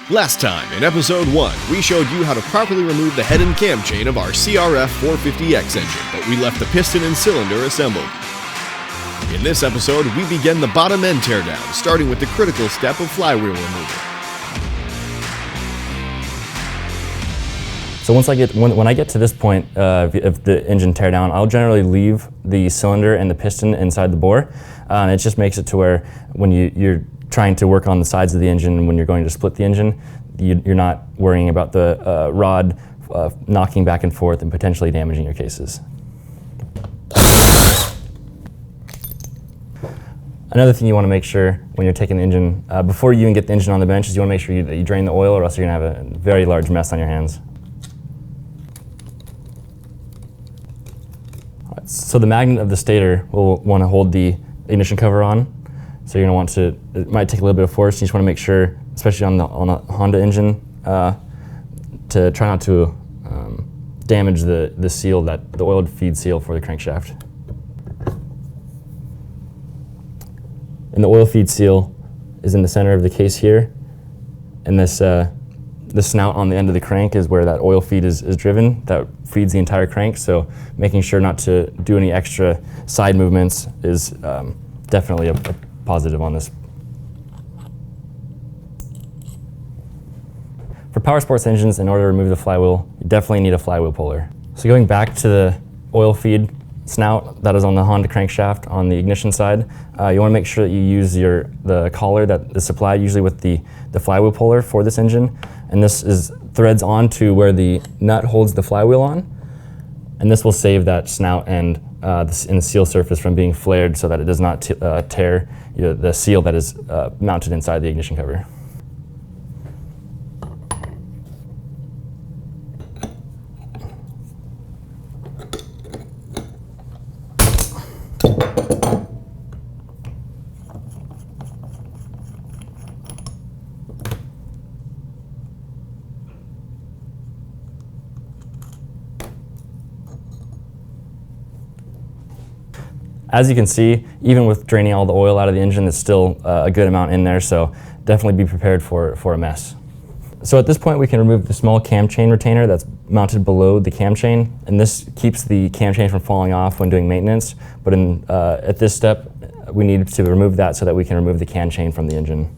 Last time, in episode 1, we showed you how to properly remove the head and cam chain of our CRF450X engine, but we left the piston and cylinder assembled. In this episode, we begin the bottom end teardown, starting with the critical step of flywheel removal. So when I get to this point of the engine teardown, I'll generally leave the cylinder and the piston inside the bore. And it just makes it to where when you're trying to work on the sides of the engine, when you're going to split the engine, you're not worrying about the rod knocking back and forth and potentially damaging your cases. Another thing you want to make sure when you're taking the engine, before you even get the engine on the bench, is you want to make sure that you drain the oil, or else you're going to have a very large mess on your hands. So the magnet of the stator will want to hold the ignition cover on. So you're going to want to, it might take a little bit of force. You just want to make sure, especially on a Honda engine, to try not to damage the seal, the oil feed seal for the crankshaft. And the oil feed seal is in the center of the case here. And this the snout on the end of the crank is where that oil feed is driven. That feeds the entire crank, so making sure not to do any extra side movements is definitely a positive on this. For power sports engines, in order to remove the flywheel, you definitely need a flywheel puller. So going back to the oil feed snout that is on the Honda crankshaft on the ignition side, you want to make sure that you use the collar that is supplied usually with the flywheel puller for this engine, and this threads on to where the nut holds the flywheel on, and this will save that snout and the seal surface from being flared so that it does not tear the seal that is mounted inside the ignition cover. As you can see, even with draining all the oil out of the engine, there's still a good amount in there, so definitely be prepared for a mess. So at this point, we can remove the small cam chain retainer that's mounted below the cam chain, and this keeps the cam chain from falling off when doing maintenance. But at this step, we need to remove that so that we can remove the cam chain from the engine.